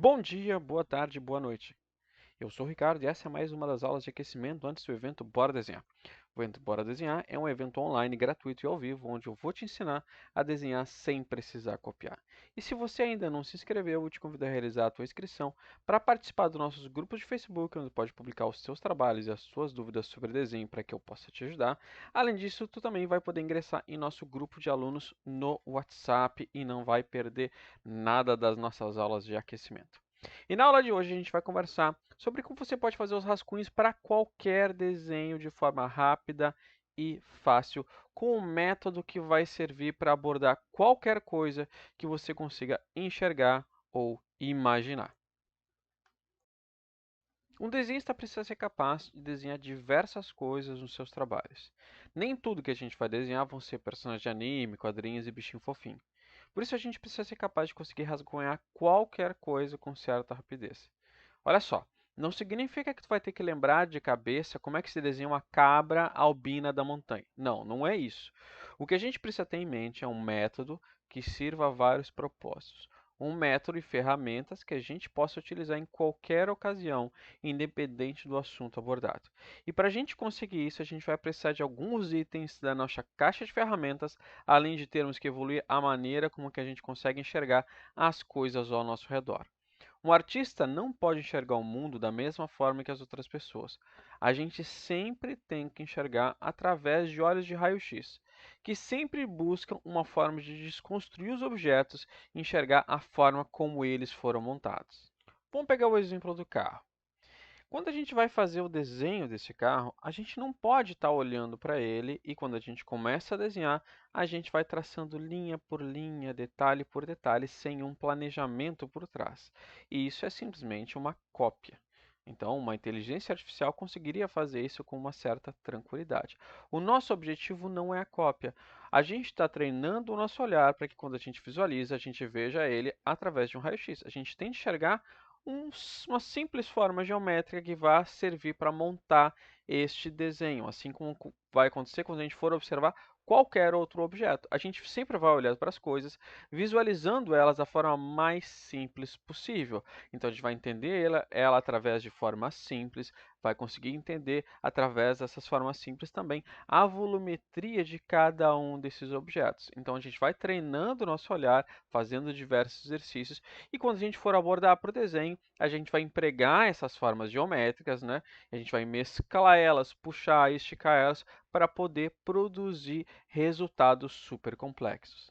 Bom dia, boa tarde, boa noite. Eu sou o Ricardo e essa é mais uma das aulas de aquecimento antes do evento Bora Desenhar. O evento Bora Desenhar é um evento online gratuito e ao vivo, onde eu vou te ensinar a desenhar sem precisar copiar. E se você ainda não se inscreveu, eu te convido a realizar a tua inscrição para participar dos nossos grupos de Facebook, onde pode publicar os seus trabalhos e as suas dúvidas sobre desenho para que eu possa te ajudar. Além disso, tu também vai poder ingressar em nosso grupo de alunos no WhatsApp e não vai perder nada das nossas aulas de aquecimento. E na aula de hoje a gente vai conversar sobre como você pode fazer os rascunhos para qualquer desenho de forma rápida e fácil, com um método que vai servir para abordar qualquer coisa que você consiga enxergar ou imaginar. Um desenhista precisa ser capaz de desenhar diversas coisas nos seus trabalhos. Nem tudo que a gente vai desenhar vão ser personagens de anime, quadrinhos e bichinho fofinho. Por isso a gente precisa ser capaz de conseguir rascunhar qualquer coisa com certa rapidez. Olha só, não significa que tu vai ter que lembrar de cabeça como é que se desenha uma cabra albina da montanha. Não, não é isso. O que a gente precisa ter em mente é um método que sirva a vários propósitos. Um método e ferramentas que a gente possa utilizar em qualquer ocasião, independente do assunto abordado. E para a gente conseguir isso, a gente vai precisar de alguns itens da nossa caixa de ferramentas, além de termos que evoluir a maneira como que a gente consegue enxergar as coisas ao nosso redor. Um artista não pode enxergar o mundo da mesma forma que as outras pessoas. A gente sempre tem que enxergar através de olhos de raio-x, que sempre buscam uma forma de desconstruir os objetos e enxergar a forma como eles foram montados. Vamos pegar o exemplo do carro. Quando a gente vai fazer o desenho desse carro, a gente não pode estar olhando para ele e quando a gente começa a desenhar, a gente vai traçando linha por linha, detalhe por detalhe, sem um planejamento por trás. E isso é simplesmente uma cópia. Então, uma inteligência artificial conseguiria fazer isso com uma certa tranquilidade. O nosso objetivo não é a cópia. A gente está treinando o nosso olhar para que quando a gente visualiza, a gente veja ele através de um raio-x. A gente tem de enxergar uma simples forma geométrica que vai servir para montar este desenho, assim como vai acontecer quando a gente for observar qualquer outro objeto. A gente sempre vai olhar para as coisas, visualizando elas da forma mais simples possível. Então a gente vai entender ela através de formas simples, vai conseguir entender através dessas formas simples também a volumetria de cada um desses objetos. Então a gente vai treinando o nosso olhar, fazendo diversos exercícios e quando a gente for abordar para o desenho, a gente vai empregar essas formas geométricas, né? A gente vai mesclar elas, puxar e esticar elas para poder produzir resultados super complexos.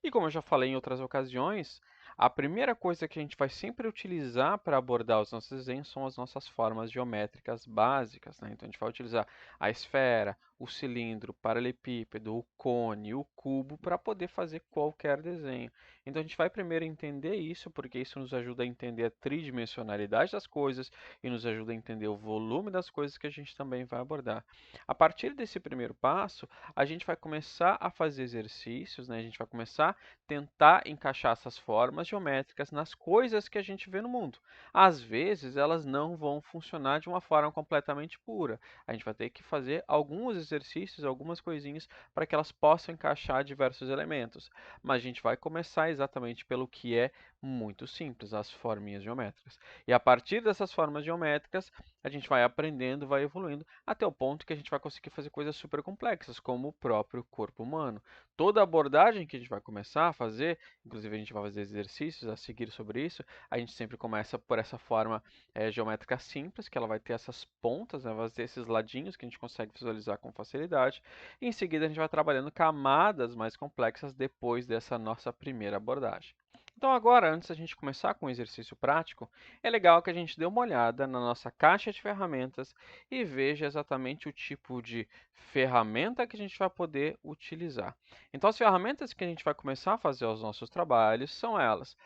E como eu já falei em outras ocasiões, a primeira coisa que a gente vai sempre utilizar para abordar os nossos desenhos são as nossas formas geométricas básicas, né? Então a gente vai utilizar a esfera, o cilindro, o paralelepípedo, o cone, o cubo para poder fazer qualquer desenho. Então a gente vai primeiro entender isso, porque isso nos ajuda a entender a tridimensionalidade das coisas e nos ajuda a entender o volume das coisas que a gente também vai abordar. A partir desse primeiro passo, a gente vai começar a fazer exercícios, né? A gente vai começar a tentar encaixar essas formas geométricas nas coisas que a gente vê no mundo. Às vezes, elas não vão funcionar de uma forma completamente pura. A gente vai ter que fazer alguns exercícios, algumas coisinhas para que elas possam encaixar diversos elementos. Mas a gente vai começar exatamente pelo que é muito simples, as forminhas geométricas. E a partir dessas formas geométricas, a gente vai aprendendo, vai evoluindo até o ponto que a gente vai conseguir fazer coisas super complexas, como o próprio corpo humano. Toda abordagem que a gente vai começar a fazer, inclusive a gente vai fazer exercícios a seguir sobre isso, a gente sempre começa por essa forma geométrica simples, que ela vai ter essas pontas, né, vai ter esses ladinhos que a gente consegue visualizar com facilidade. E em seguida a gente vai trabalhando camadas mais complexas depois dessa nossa primeira abordagem. Então agora, antes da gente começar com o exercício prático, é legal que a gente dê uma olhada na nossa caixa de ferramentas e veja exatamente o tipo de ferramenta que a gente vai poder utilizar. Então, as ferramentas que a gente vai começar a fazer os nossos trabalhos são elas: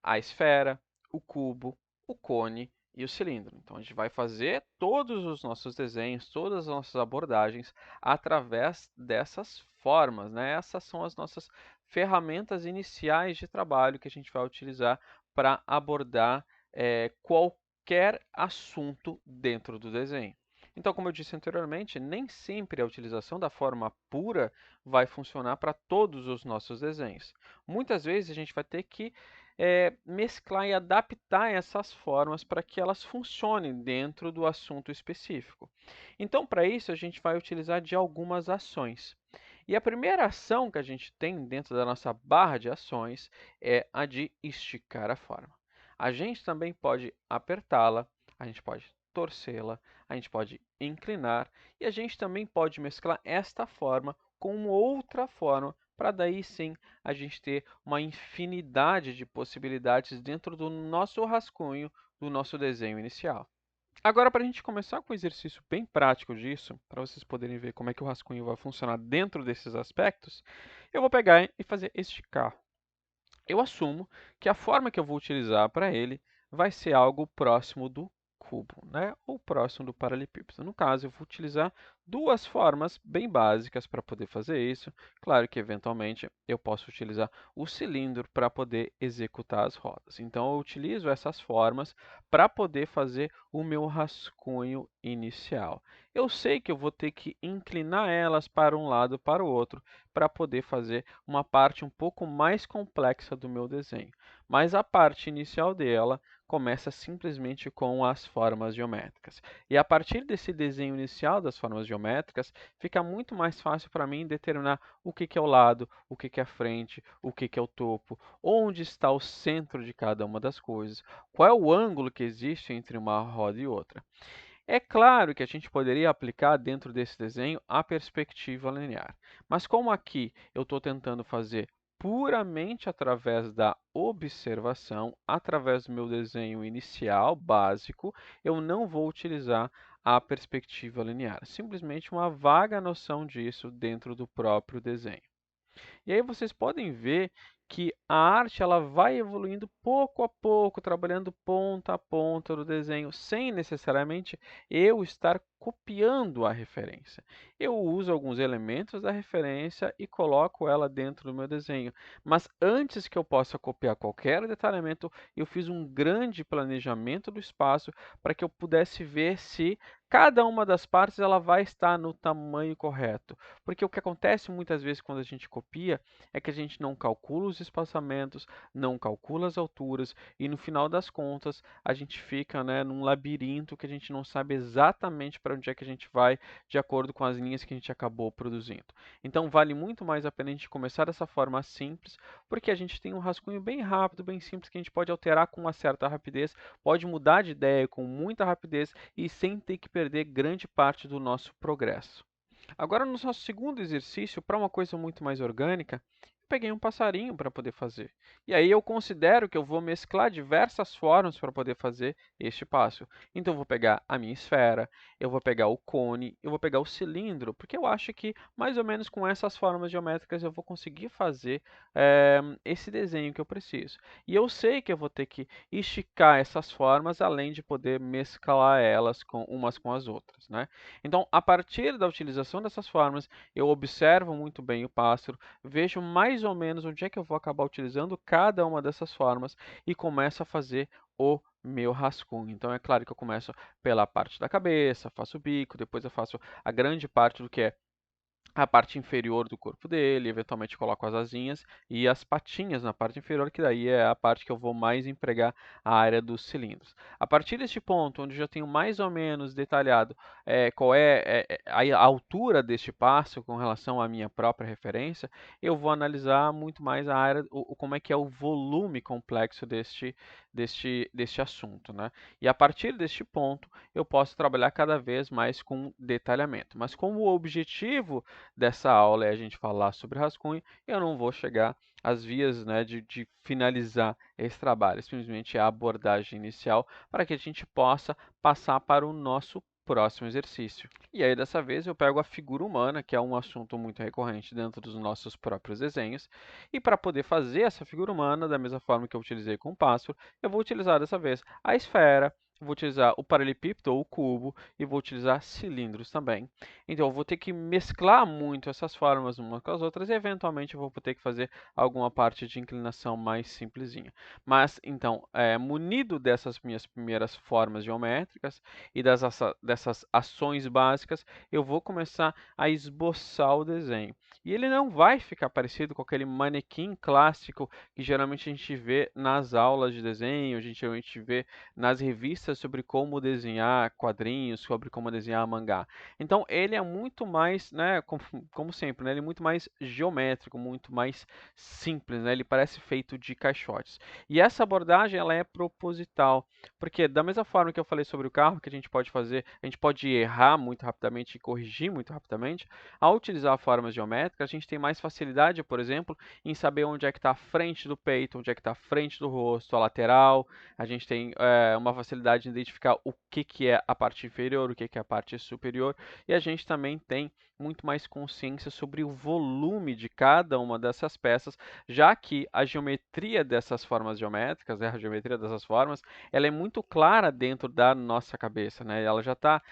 a esfera, o cubo, o cone e o cilindro. Então, a gente vai fazer todos os nossos desenhos, todas as nossas abordagens através dessas formas, né? Essas são as nossas ferramentas iniciais de trabalho que a gente vai utilizar para abordar qualquer assunto dentro do desenho. Então, como eu disse anteriormente, nem sempre a utilização da forma pura vai funcionar para todos os nossos desenhos. Muitas vezes a gente vai ter que mesclar e adaptar essas formas para que elas funcionem dentro do assunto específico. Então, para isso, a gente vai utilizar de algumas ações. E a primeira ação que a gente tem dentro da nossa barra de ações é a de esticar a forma. A gente também pode apertá-la, a gente pode torcê-la, a gente pode inclinar e a gente também pode mesclar esta forma com outra forma para daí sim a gente ter uma infinidade de possibilidades dentro do nosso rascunho, do nosso desenho inicial. Agora, para a gente começar com um exercício bem prático disso, para vocês poderem ver como é que o rascunho vai funcionar dentro desses aspectos, eu vou pegar e fazer este carro. Eu assumo que a forma que eu vou utilizar para ele vai ser algo próximo do cubo, né? Ou próximo do paralelepípedo. No caso, eu vou utilizar duas formas bem básicas para poder fazer isso. Claro que, eventualmente, eu posso utilizar o cilindro para poder executar as rodas. Então, eu utilizo essas formas para poder fazer o meu rascunho inicial. Eu sei que eu vou ter que inclinar elas para um lado para o outro para poder fazer uma parte um pouco mais complexa do meu desenho. Mas a parte inicial dela começa simplesmente com as formas geométricas. E a partir desse desenho inicial das formas geométricas, fica muito mais fácil para mim determinar o que é o lado, o que é a frente, o que é o topo, onde está o centro de cada uma das coisas, qual é o ângulo que existe entre uma roda e outra. É claro que a gente poderia aplicar dentro desse desenho a perspectiva linear, mas como aqui eu estou tentando fazer puramente através da observação, através do meu desenho inicial, básico, eu não vou utilizar a perspectiva linear, simplesmente uma vaga noção disso dentro do próprio desenho. E aí vocês podem ver que a arte ela vai evoluindo pouco a pouco, trabalhando ponta a ponta do desenho, sem necessariamente eu estar copiando a referência. Eu uso alguns elementos da referência e coloco ela dentro do meu desenho. Mas antes que eu possa copiar qualquer detalhamento, eu fiz um grande planejamento do espaço para que eu pudesse ver se cada uma das partes ela vai estar no tamanho correto. Porque o que acontece muitas vezes quando a gente copia é que a gente não calcula os espaçamentos, não calcula as alturas e no final das contas a gente fica, né, num labirinto que a gente não sabe exatamente para onde é que a gente vai de acordo com as linhas que a gente acabou produzindo. Então vale muito mais a pena a gente começar dessa forma simples, porque a gente tem um rascunho bem rápido, bem simples que a gente pode alterar com uma certa rapidez, pode mudar de ideia com muita rapidez e sem ter que perder grande parte do nosso progresso. Agora, no nosso segundo exercício, para uma coisa muito mais orgânica, eu peguei um passarinho para poder fazer. E aí eu considero que eu vou mesclar diversas formas para poder fazer este passo. Então, eu vou pegar a minha esfera, eu vou pegar o cone, eu vou pegar o cilindro, porque eu acho que mais ou menos com essas formas geométricas eu vou conseguir fazer esse desenho que eu preciso. E eu sei que eu vou ter que esticar essas formas, além de poder mesclar elas com umas com as outras, né? Então, a partir da utilização dessas formas, eu observo muito bem o pássaro, vejo mais ou menos onde é que eu vou acabar utilizando cada uma dessas formas e começo a fazer o meu rascunho. Então, é claro que eu começo pela parte da cabeça, faço o bico, depois eu faço a grande parte do que é a parte inferior do corpo dele, eventualmente coloco as asinhas e as patinhas na parte inferior, que daí é a parte que eu vou mais empregar a área dos cilindros. A partir deste ponto, onde já tenho mais ou menos detalhado qual a altura deste passo com relação à minha própria referência, eu vou analisar muito mais a área, como é que é o volume complexo deste assunto, né? E a partir deste ponto, eu posso trabalhar cada vez mais com detalhamento. Mas como o objetivo dessa aula é a gente falar sobre rascunho, eu não vou chegar às vias, né, de finalizar esse trabalho, simplesmente a abordagem inicial para que a gente possa passar para o nosso próximo exercício. E aí, dessa vez, eu pego a figura humana, que é um assunto muito recorrente dentro dos nossos próprios desenhos, e para poder fazer essa figura humana, da mesma forma que eu utilizei com o pássaro, eu vou utilizar dessa vez a esfera, vou utilizar o paralelepípedo ou o cubo e vou utilizar cilindros também. Então, eu vou ter que mesclar muito essas formas umas com as outras e, eventualmente, eu vou ter que fazer alguma parte de inclinação mais simplesinha. Mas, então, munido dessas minhas primeiras formas geométricas e dessas ações básicas, eu vou começar a esboçar o desenho. E ele não vai ficar parecido com aquele manequim clássico que geralmente a gente vê nas aulas de desenho, a gente geralmente vê nas revistas sobre como desenhar quadrinhos, sobre como desenhar mangá. Então ele é muito mais, né, como sempre, né, ele é muito mais geométrico, muito mais simples, né, ele parece feito de caixotes. E essa abordagem ela é proposital, porque da mesma forma que eu falei sobre o carro, que a gente pode fazer, a gente pode errar muito rapidamente e corrigir muito rapidamente, ao utilizar formas geométricas, a gente tem mais facilidade, por exemplo, em saber onde é que está a frente do peito, onde é que está a frente do rosto, a lateral, a gente tem uma facilidade em identificar o que é a parte inferior, o que é a parte superior, e a gente também tem muito mais consciência sobre o volume de cada uma dessas peças, já que a geometria dessas formas geométricas, né, a geometria dessas formas, ela é muito clara dentro da nossa cabeça, né? Ela já tá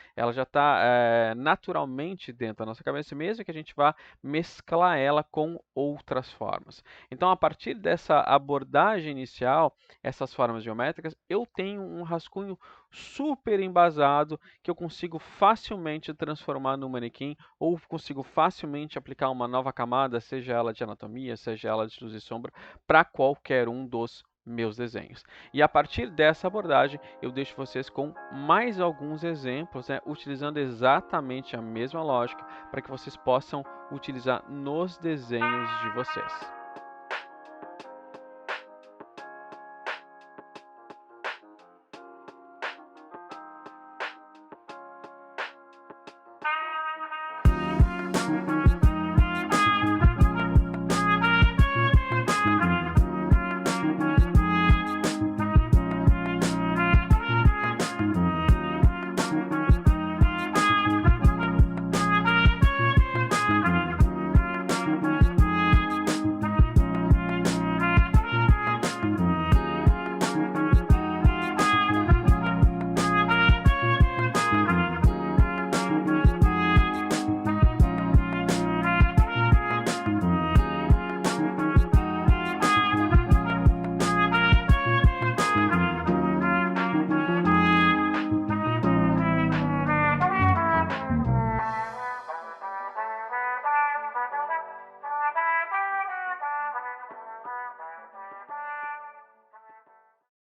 naturalmente dentro da nossa cabeça, mesmo que a gente vá mesclar ela com outras formas. Então, a partir dessa abordagem inicial, essas formas geométricas, eu tenho um rascunho super embasado que eu consigo facilmente transformar no manequim ou consigo facilmente aplicar uma nova camada, seja ela de anatomia, seja ela de luz e sombra, para qualquer um dos meus desenhos. E a partir dessa abordagem, eu deixo vocês com mais alguns exemplos, né, utilizando exatamente a mesma lógica para que vocês possam utilizar nos desenhos de vocês.